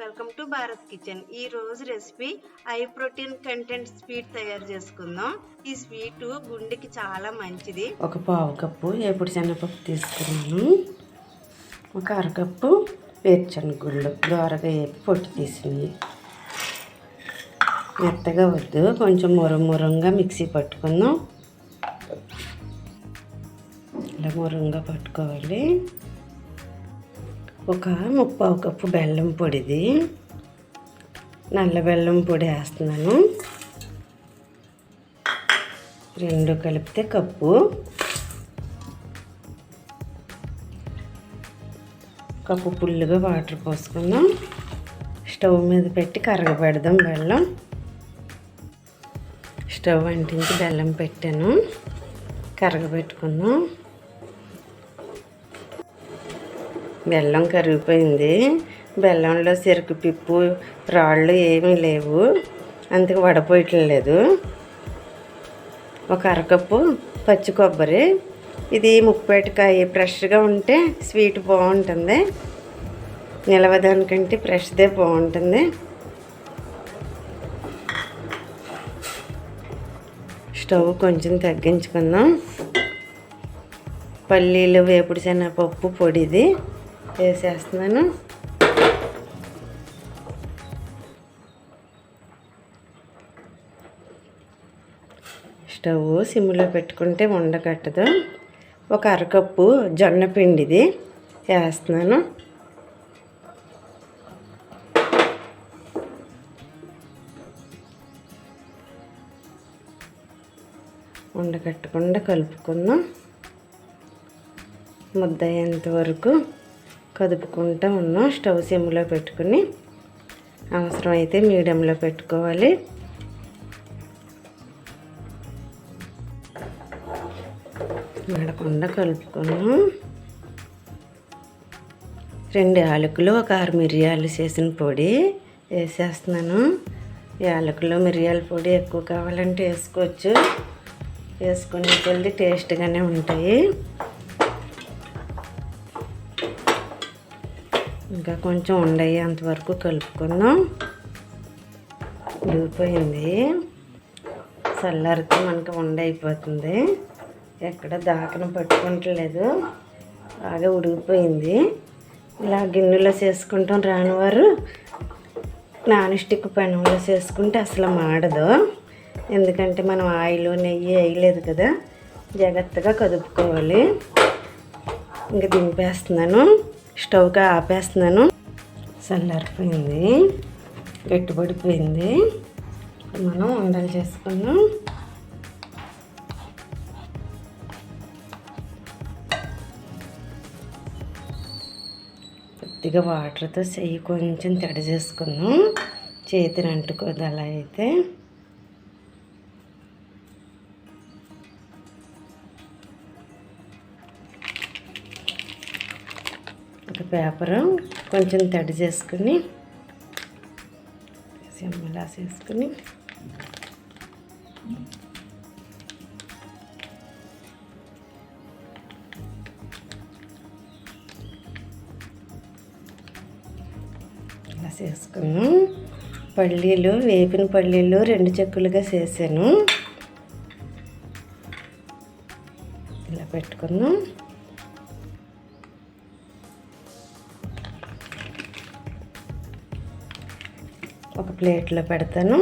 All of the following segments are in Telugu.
Welcome to Bharat kitchen. ఈ రోజు recipe high protein content sweet తయారు చేసుకుందాం. ఈ స్వీట్ గుండెకి చాలా మంచిది. ఒక పావు కప్పు ఏపుడు శనగపప్పు తీసుకున్నాను. ఒక అరకప్పు వేరుశనగగుళ్ళు దోరగా వేపి పొట్టు తీసినవి. మెత్తగా వద్దు, కొంచెం మురంగా మిక్సీ పట్టుకుందాం. ఇలా మురంగా పట్టుకోవాలి. ఒక ముప్పావు కప్పు బెల్లం పొడిది, నల్ల బెల్లం పొడి వేస్తున్నాను. రెండు కలిపితే కప్పు. కప్పు పుల్లుగా వాటర్ పోసుకుందాం. స్టవ్ మీద పెట్టి కరగబెడదాం. బెల్లం స్టవ్ అంటించి బెల్లం పెట్టాను. కరగబెట్టుకుందాం. బెల్లం కరిగిపోయింది. బెల్లంలో చెరుకు పిప్పు రాళ్ళు ఏమీ లేవు, అందుకు వడపోయట్లేదు. ఒక అరకప్పు పచ్చి కొబ్బరి. ఇది ముప్పేటకాయ, ఫ్రెష్గా ఉంటే స్వీట్ బాగుంటుంది. నిలవదానికంటే ఫ్రెష్దే బాగుంటుంది. స్టవ్ కొంచెం తగ్గించుకుందాం. పల్లీలు వేపుడు శనగపప్పు పొడిది వేసేస్తున్నాను. స్టవ్ సిమ్లో పెట్టుకుంటే ఉండకట్టదు. ఒక అరకప్పు జొన్న పిండిది వేస్తున్నాను. ఉండకట్టకుండా కలుపుకుందాం. ముద్ద అయ్యేంత వరకు కదుపుకుంటూ ఉన్నాం. స్టవ్ సిమ్లో పెట్టుకుని, అవసరమైతే మీడియంలో పెట్టుకోవాలి. మడకుండా కలుపుకున్నాం. 2 యాలకులు, ఒక 6 మిరియాలు చేసిన పొడి వేసేస్తున్నాను. యాలకులు మిరియాల పొడి ఎక్కువ కావాలంటే వేసుకోవచ్చు. వేసుకునే కొద్ది టేస్ట్గానే ఉంటాయి. ఇంకా కొంచెం ఉండయ్యి అంతవరకు కలుపుకుందాం. ఉడికిపోయింది. చల్లారితే మనకి ఉండైపోతుంది. ఎక్కడ దాకన పట్టుకుంటలేదు, బాగా ఉడికిపోయింది. ఇలా గిన్నెలో చేసుకుంటాం. రానివారు నాన్ స్టిక్ పెనంలో చేసుకుంటే అసలు మాడదు. ఎందుకంటే మనం ఆయిల్ నెయ్యి వేయలేదు కదా, జాగ్రత్తగా కదుపుకోవాలి. ఇంకా దింపేస్తున్నాను. స్టవ్గా ఆపేస్తున్నాను. చల్లారిపోయింది, గట్టిపడిపోయింది. మనం ఉండలు చేసుకున్నాం. కొద్దిగా వాటర్తో చెయ్యి కొంచెం తడి చేసుకున్నాం. చేతిని అంటుకోదు అలా అయితే. ఒక పేపరు కొంచెం తడి చేసుకుని సిమ్మలా చేసుకుని ఇలా చేసుకున్నాం. పల్లీలు, వేపిన పల్లీలు 2 చెక్కులుగా చేసాను. ఇలా పెట్టుకున్నాం. ఒక ప్లేట్లో పెడతాను.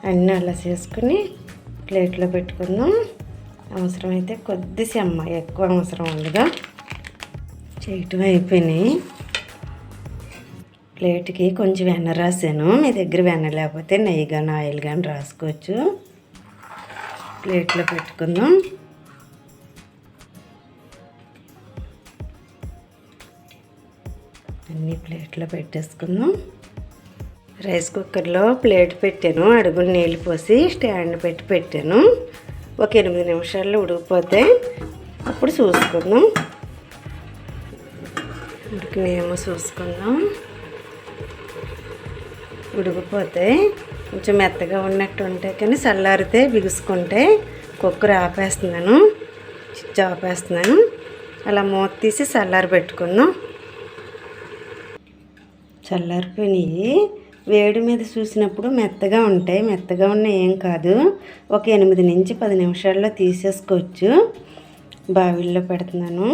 అన్నీ అలా చేసుకుని ప్లేట్లో పెట్టుకుందాం. అవసరమైతే కొద్ది చెమ్మ, ఎక్కువ అవసరం ఉండదు. చేయటం అయిపోయినాయి. ప్లేట్కి కొంచెం వెన్న రాసాను. మీ దగ్గర వెన్న లేకపోతే నెయ్యి కానీ ఆయిల్ కానీ రాసుకోవచ్చు. ప్లేట్లో పెట్టుకుందాం. అన్నీ ప్లేట్లో పెట్టేసుకుందాం. రైస్ కుక్కర్లో ప్లేట్ పెట్టాను. అడుగులు నీళ్ళు పోసి స్టాండ్ పెట్టి పెట్టాను. ఒక 8 నిమిషాల్లో ఉడికిపోతే అప్పుడు చూసుకుందాం. ఉడికినేమో చూసుకుందాం. ఉడికిపోతే కొంచెం మెత్తగా ఉన్నట్టు ఉంటాయి, కానీ చల్లారితే బిగుసుకుంటే కుక్కర్ ఆపేస్తున్నాను. స్విచ్ ఆపేస్తున్నాను. అలా మూత తీసి చల్లారి పెట్టుకుందాం. చల్లారిపోయినాయి. వేడి మీద చూసినప్పుడు మెత్తగా ఉంటాయి. మెత్తగా ఉన్న ఏం కాదు. ఒక 8 నుంచి 10 నిమిషాల్లో తీసేసుకోవచ్చు. బావిల్లో పెడుతున్నాను.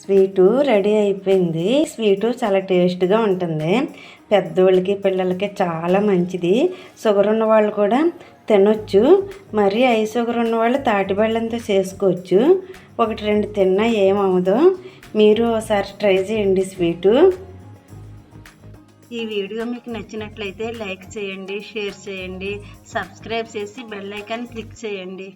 స్వీటు రెడీ అయిపోయింది. స్వీటు చాలా టేస్ట్గా ఉంటుంది. పెద్దోళ్ళకి పిల్లలకి చాలా మంచిది. షుగర్ ఉన్న వాళ్ళు కూడా తినొచ్చు. మరి హై షుగర్ ఉన్న వాళ్ళు తాటి బెల్లంతో చేసుకోవచ్చు. 1-2 తిన్నా ఏమవదు. మీరు ఒకసారి ట్రై చేయండి స్వీటు. ఈ వీడియో మీకు నచ్చినట్లయితే లైక్ చేయండి, షేర్ చేయండి, సబ్స్క్రైబ్ చేసి బెల్ ఐకాన్ క్లిక్ చేయండి.